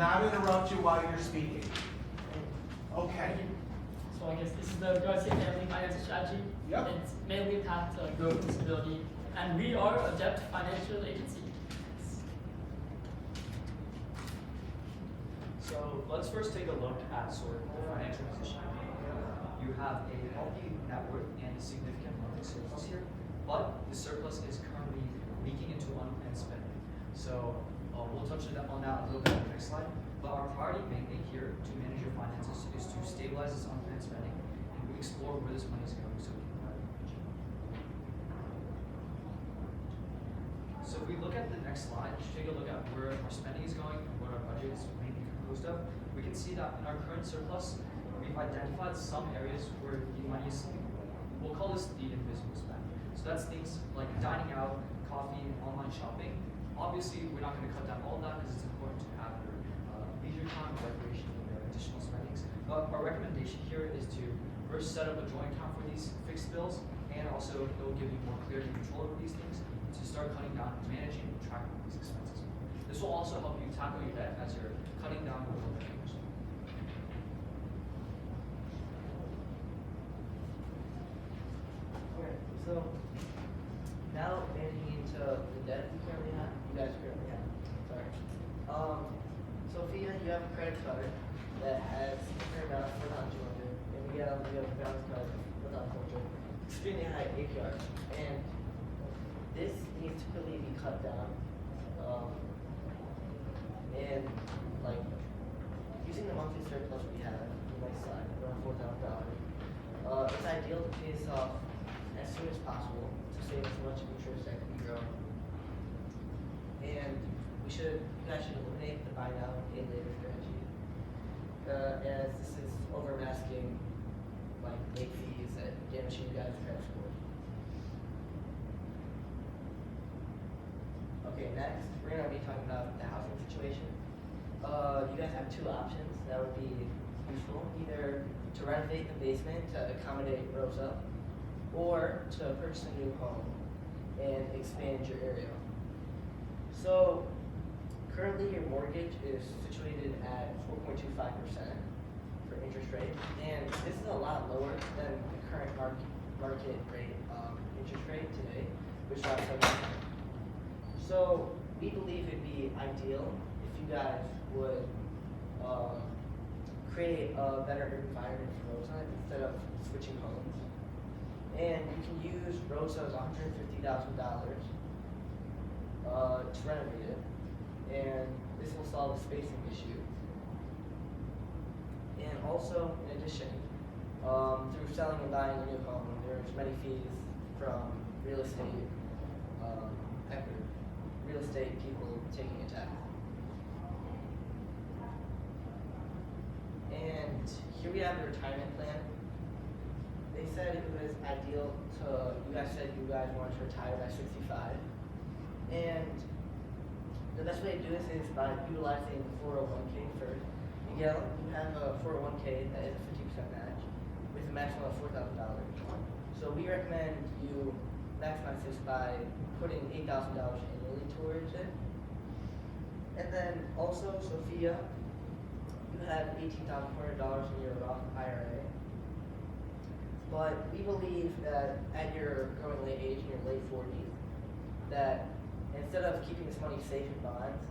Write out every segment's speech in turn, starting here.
not interrupt you while you're speaking. Okay. So I guess this is the Garcia Family Financial Strategy. Yep. It's mainly path to growth and stability, and we are a debt financial agency. So let's first take a look at sort of the financial position. You have a healthy net worth and a significant monthly surplus here, but the surplus is currently leaking into unplanned spending. So we'll touch on that a little bit on the next slide. But our priority mainly here to manage your finances is to stabilize this unplanned spending, and we explore where this money is going so we can provide it. So if we look at the next slide, to take a look at where our spending is going and what our budget is mainly composed of, we can see that in our current surplus, we've identified some areas where the money is slipping away. We'll call this the invisible spend. So that's things like dining out, coffee, and online shopping. Obviously, we're not going to cut down all of that because it's important to have your leisure time, recreation, and additional spendings. But our recommendation here is to first set up a joint account for these fixed bills, and also it will give you more clarity and control over these things to start cutting down, managing, and tracking these expenses. This will also help you tackle your debt as you're cutting down your overhead. Okay, so now managing into the debt you currently have, you guys currently have, sorry. Sophia, you have a credit card that has a amount of 4,200, and Miguel, you have a balance card of 1,400, extremely high APR, and this needs to really be cut down. And like using the monthly surplus we have on the next slide, around $4,000, it's ideal to pay this off as soon as possible to save as much interest that can be grown. And you guys should eliminate the buy now, pay later strategy, as this is over masking like late fees that damage you guys' credit score. Okay, next we're gonna be talking about the housing situation. You guys have two options that would be useful: either to renovate the basement to accommodate Rosa, or to purchase a new home and expand your area. So currently your mortgage is situated at 4.25% for interest rate, and this is a lot lower than the current market rate interest rate today, which is about 7%. So we believe it'd be ideal if you guys would create a better environment for Rosa instead of switching homes. And you can use Rosa's $150,000 to renovate it, and this will solve the spacing issue. And also, in addition, through selling and buying a new home, there's many fees from real estate people taking a tax. And here we have the retirement plan. They said it was ideal you guys said you guys wanted to retire by 65. And the best way to do this is by utilizing the 401k first. Miguel, you have a 401k that is a 50% match with a maximum of $4,000. So we recommend you maximize this by putting $8,000 annually towards it. And then also, Sophia, you have $18,400 in your Roth IRA. But we believe that at your growing late age, in your late 40s, that instead of keeping this money safe in bonds,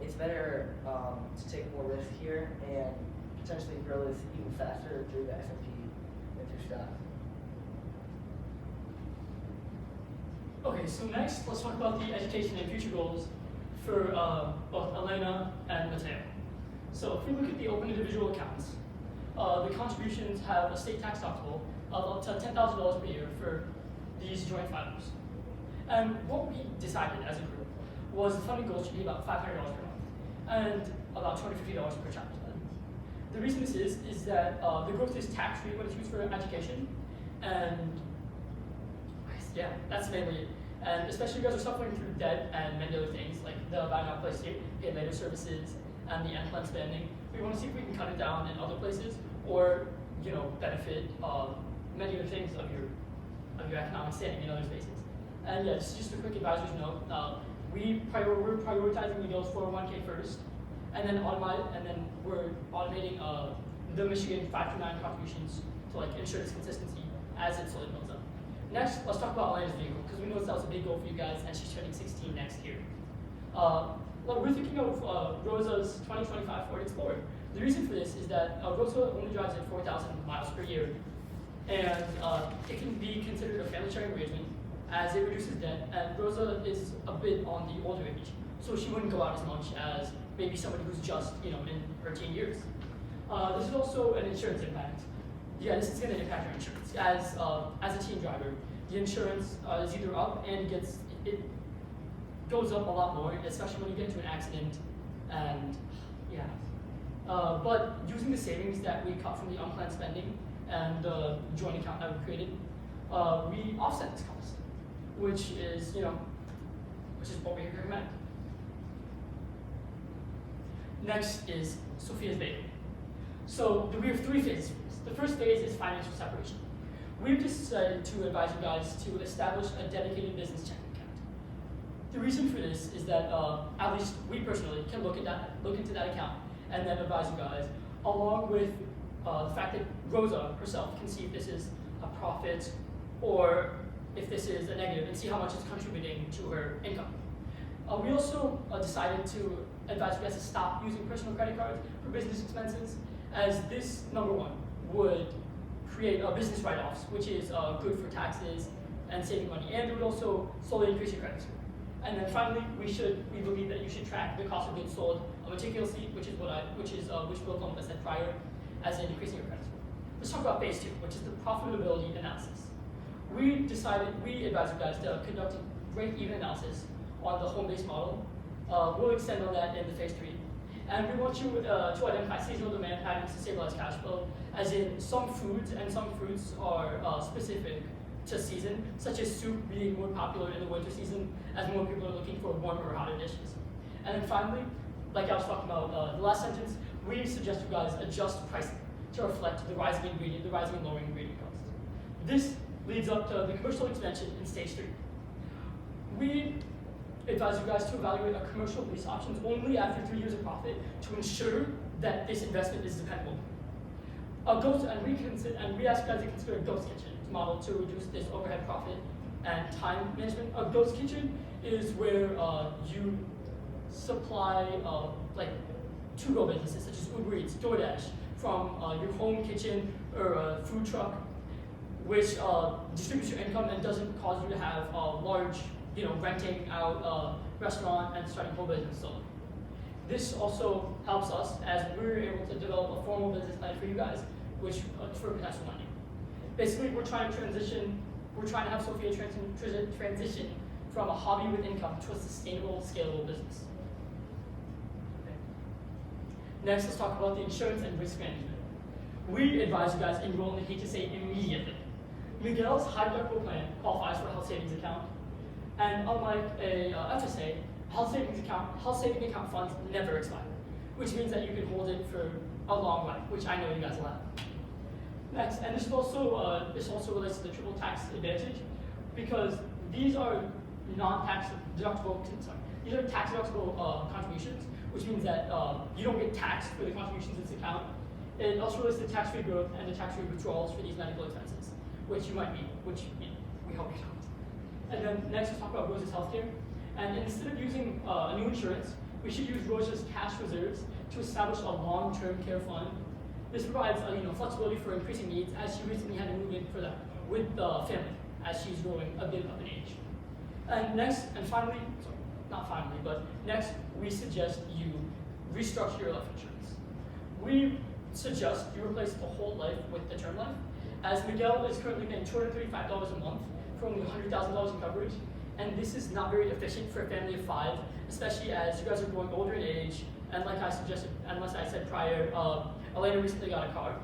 it's better to take more risk here and potentially grow this even faster through the S&P and through stocks. Okay, so next let's talk about the education and future goals for both Elena and Mateo. So if we look at the open individual accounts, the contributions have a state tax deductible of up to $10,000 per year for these joint filers. And what we decided as a group was the funding goal should be about $500 per month and about $250 per child. The reason this is that the growth is tax-free when it's used for education, and yeah, that's mainly it. And especially if you guys are suffering through debt and many other things like the buy now, pay later services and the unplanned spending, we want to see if we can cut it down in other places or benefit many other things of your economic standing in other spaces. And yeah, just a quick advisor's note. We're prioritizing Miguel's 401k first, and then we're automating the Michigan 529 contributions to like ensure this consistency as it slowly builds up. Next, let's talk about Elena's vehicle, because we know that was a big goal for you guys, and she's turning 16 next year. Well, we're thinking of Rosa's 2025 Ford Explorer. The reason for this is that Rosa only drives at 4,000 miles per year, and it can be considered a family sharing arrangement as it reduces debt, and Rosa is a bit on the older age, so she wouldn't go out as much as maybe somebody who's just, in her teen years. This is also an insurance impact. Yeah, this is going to impact your insurance. As a teen driver, the insurance is either up and it goes up a lot more, especially when you get into an accident, and yeah. But using the savings that we cut from the unplanned spending and the joint account that we created, we offset this cost, which is what we recommend. Next is Sophia's baby. So we have 3 phases for this. The first phase is financial separation. We've decided to advise you guys to establish a dedicated business checking account. The reason for this is that at least we personally can look into that account and then advise you guys, along with the fact that Rosa herself can see if this is a profit or if this is a negative, and see how much it's contributing to her income. We also decided to advise you guys to stop using personal credit cards for business expenses, as this, number one, would create business write-offs, which is good for taxes and saving money, and it would also slowly increase your credit score. And then finally, we believe that you should track the cost of goods sold meticulously, which Will Columbus said prior, as in increasing your credit score. Let's talk about phase 2, which is the profitability analysis. We advise you guys to conduct a break-even analysis on the home-based model. We'll extend on that in the phase 3. And we want you to identify seasonal demand patterns to stabilize cash flow, as in some foods and some fruits are specific to season, such as soup being more popular in the winter season as more people are looking for warmer or hotter dishes. And then finally, like I was talking about the last sentence, we suggest you guys adjust pricing to reflect the rising and lowering ingredient costs. This leads up to the commercial expansion in stage 3. We advise you guys to evaluate a commercial lease options only after 3 years of profit to ensure that this investment is dependable. We ask you guys to consider a ghost kitchen model to reduce this overhead profit and time management. A ghost kitchen is where you supply to-go businesses such as Uber Eats, DoorDash, from your home kitchen or a food truck, which distributes your income and doesn't cause you to have large, renting out a restaurant and starting whole business solely. This also helps us as we're able to develop a formal business plan for you guys, which for potential lending. Basically, we're trying to have Sophia transition from a hobby with income to a sustainable, scalable business. Okay. Next, let's talk about the insurance and risk management. We advise you guys enroll in the HSA immediately. Miguel's high deductible plan qualifies for a health savings account, and unlike a FSA, health saving account funds never expire, which means that you can hold it for a long life, which I know you guys will have. Next, and this also relates to the triple tax advantage, because these are tax deductible contributions, which means that you don't get taxed for the contributions in this account. It also relates to tax-free growth and the tax-free withdrawals for these medical expenses, which you might need, which we hope you don't. And then next, let's talk about Rosa's healthcare. And instead of using a new insurance, we should use Rosa's cash reserves to establish a long-term care fund. This provides flexibility for increasing needs, as she recently had to move in for that with the family as she's growing a bit up in age. And next, next, we suggest you restructure your life insurance. We suggest you replace the whole life with the term life, as Miguel is currently paying $235 a month for only $100,000 in coverage, and this is not very efficient for a family of 5, especially as you guys are growing older in age, and like I suggested, and like I said prior, Elena recently got a car,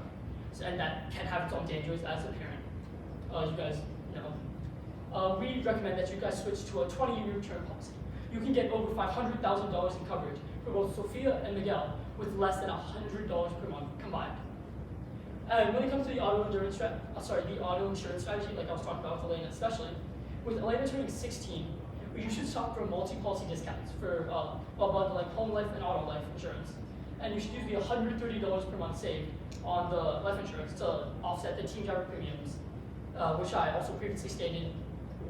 and that can have its own dangers as a parent. You guys know. We recommend that you guys switch to a 20-year term policy. You can get over $500,000 in coverage for both Sophia and Miguel with less than $100 per month combined. And when it comes to the auto insurance strategy, like I was talking about with Elena especially, with Elena turning 16, you should shop for multi-policy discounts for like home life and auto life insurance. and you should use the $130 per month saved on the life insurance to offset the team driver premiums, which I also previously stated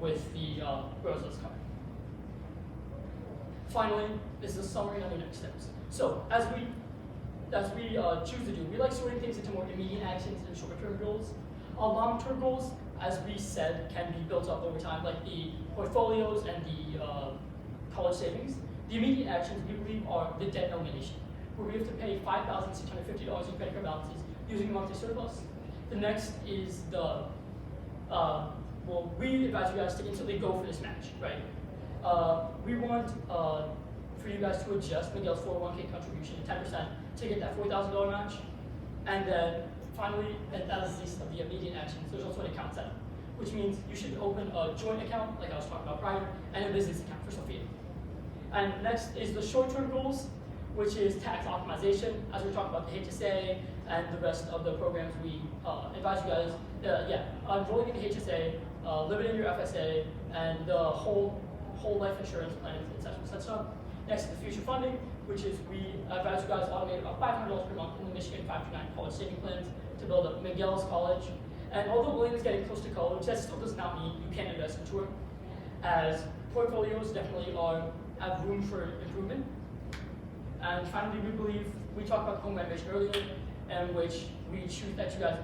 with the Rosa's card. Finally, is a summary on the next steps. So as we choose to do, we like sorting things into more immediate actions and short-term goals. Our long-term goals, as we said, can be built up over time, like the portfolios and the college savings. The immediate actions we believe are the debt elimination, where we have to pay $5,650 in credit card balances using monthly surplus. The next is the, well, we advise you guys to instantly go for this match, right? We want for you guys to adjust Miguel's 401k contribution to 10% to get that $4,000 match. And then finally, and that is the least of the immediate actions, there's also an account setup, which means you should open a joint account, like I was talking about prior, and a business account for Sophia. And next is the short-term goals, which is tax optimization, as we're talking about the HSA and the rest of the programs we advise you guys, enrolling in the HSA, limiting your FSA, and the whole life insurance plan, etc. Next is the future funding, which is we advise you guys automate about $500 per month in the Michigan 529 college saving plans to build up Miguel's college. And although William is getting close to college, that still does not mean you can't invest into it, as portfolios definitely have room for improvement. And finally, we believe, we talked about home renovation earlier, in which we choose that you guys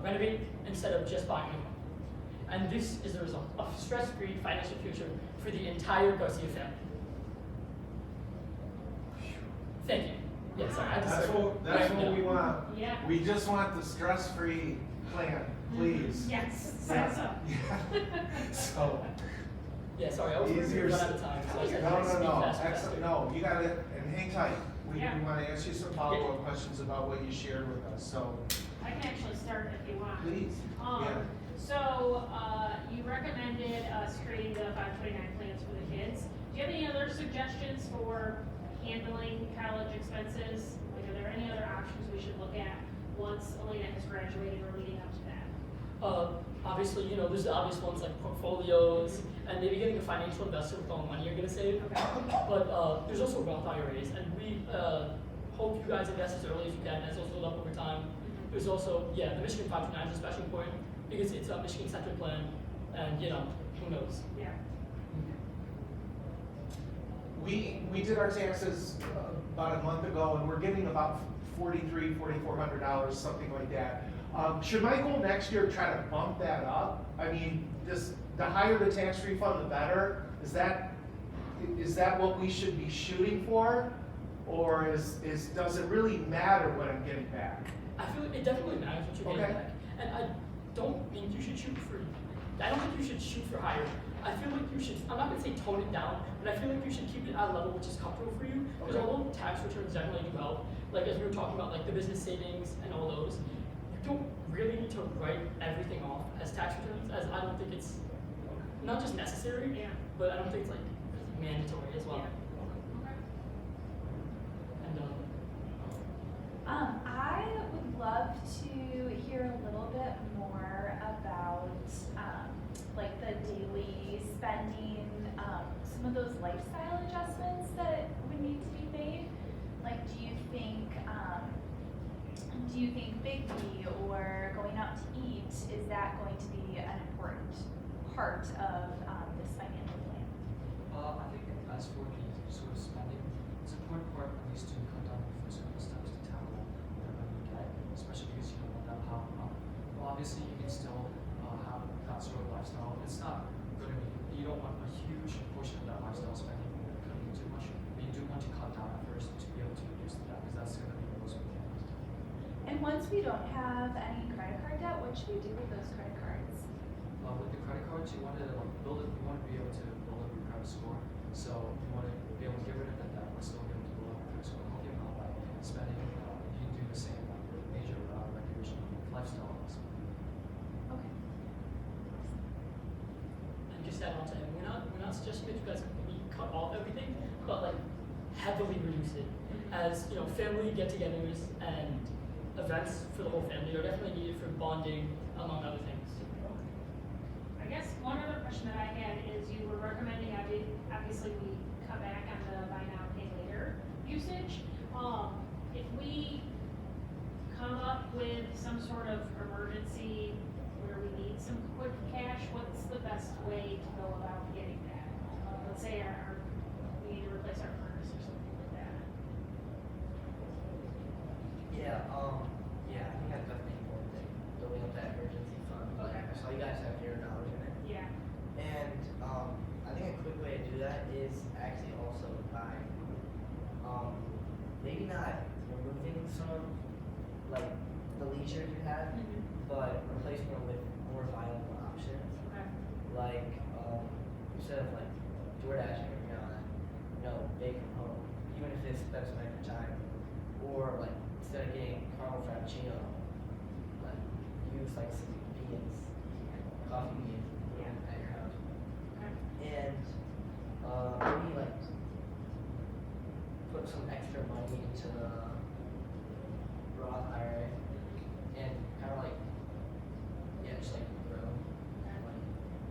renovate instead of just buying a home. And this is the result of a stress-free financial future for the entire Garcia family. Thank you. Yes, sorry, I had to That's start. what we want. Yeah. We just want the stress-free plan, please. Yes, Yeah. so. Yeah. So, Yeah, sorry, I was worried we easier. were running out of time, so I said No, speak faster, excellent, faster. no, you got it, and hang tight. We Yeah. want to ask you some follow-up questions about what you shared with us, so I can actually start if you want. please. Yeah. So, you recommended us creating the 529 plans for the kids. Do you have any other suggestions for handling college expenses? Like, are there any other options we should look at once Elena has graduated or leading up to that? Obviously, there's the obvious ones like portfolios and maybe getting a financial investor with all the money you're going to save. Okay. But there's also Roth IRAs, and we hope you guys invest as early as you can, as those build up over time. There's also, the Michigan 529 is especially important because it's a Michigan-centered plan, and who knows? Yeah. We did our taxes about a month ago, and we're getting about $4,400, something like that. Should my goal next year try to bump that up? I mean, the higher the tax refund, the better. Is that what we should be shooting for, or does it really matter what I'm getting back? I feel like it definitely matters what you're getting Okay. back, and I don't think you should shoot for. I don't think you should shoot for higher. I feel like you should. I'm not gonna say tone it down, but I feel like you should keep it at a level which is comfortable for you. Because Okay. although tax returns definitely do help, like as we were talking about, like the business savings and all those, you don't really need to write everything off as tax returns. As I don't think it's not just necessary, Yeah. but I don't think it's like mandatory as well. Yeah. Okay. And I would love to hear a little bit more about like the daily spending, some of those lifestyle adjustments that would need to be made. Like, do you think Big B or going out to eat, is that going to be an important part of this financial plan? I think as for the sort of spending, it's an important part at least to cut down the physical steps to tackle whatever you get, especially because you don't want that piling up. Well, obviously you can still have that sort of lifestyle. It's not going to be, you don't want a huge portion of that lifestyle spending becoming too much, but you do want to cut down at first to be able to reduce that, because that's going to be the most important. And once we don't have any credit card debt, what should we do with those credit cards? With the credit cards, you want to build it. You want to be able to build up your credit score. So you want to be able to get rid of that debt, but still be able to build up your credit score. Help you out by spending. You can do the same with major recreational lifestyle. Okay. And just add on to him, we're not suggesting that you guys completely cut off everything, but like heavily reduce it. As family get-togethers and events for the whole family are definitely needed for bonding, among other things. I guess one other question that I had is you were recommending, obviously we cut back on the buy now, pay later usage. if we come up with some sort of emergency where we need some quick cash, what's the best way to go about getting that? Let's say we need to replace our furnace or something like that. Yeah, I think that's definitely important thing, building up that emergency fund. Okay. I saw you guys have $0 in it. Yeah. And, I think a quick way to do that is actually also by, maybe not removing some of, like, the leisure you have, but replacing them with more viable options. Okay. Like, instead of like DoorDash every now and then, bake from home, even if it's spend some extra time. Or like, instead of getting caramel frappuccino, like, use like some beans, coffee beans at your house. Okay. And, maybe like, put some extra money into the Roth IRA and kind of like, just like grow.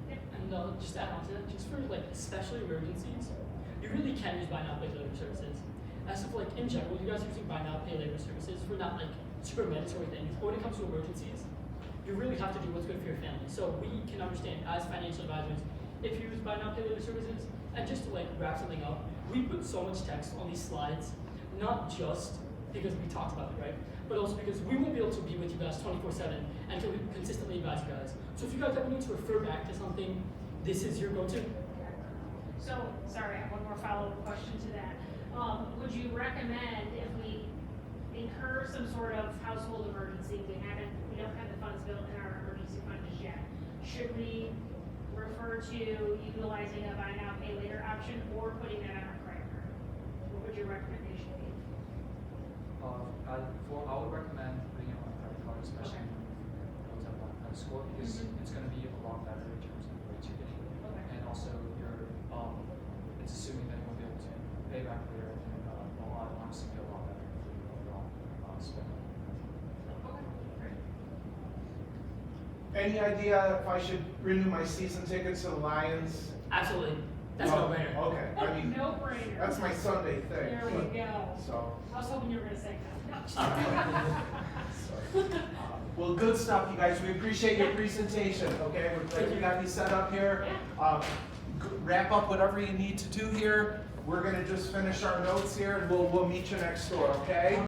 And just to add on to that, just for like especially emergencies, you really can use buy now pay later services. As of like in general, you guys are using buy now pay later services for not like super mandatory things. But when it comes to emergencies, you really have to do what's good for your family. So we can understand as financial advisors if you use buy now pay later services. And just to like wrap something up, we put so much text on these slides, not just because we talked about it, right? But also because we won't be able to be with you guys 24/7 and to consistently advise you guys. So if you guys ever need to refer back to something, this is your go-to. So, sorry, I have one more follow-up question to that. Would you recommend if we incur some sort of household emergency, we don't have the funds built in our emergency fund just yet, should we refer to utilizing a buy now, pay later option or putting that on our credit card? What would your recommendation be? I would recommend putting it on a credit card, especially Okay. when you have that credit score, because it's going to be a lot better in terms of the rates you're getting. Okay. And also, it's assuming that you'll be able to pay back later, and will honestly be a lot better for your overall spending. Any idea if I should renew my season tickets to the Lions? Absolutely. That's Oh, no brainer. Okay, I mean, No brainer. that's my Sunday thing. There we go. So. I was hoping you were gonna say no. Well, good stuff, you guys. We appreciate your presentation, okay? We're glad we got you set up here. Wrap up whatever you need to do here. We're gonna just finish our notes here and we'll meet you next door, okay?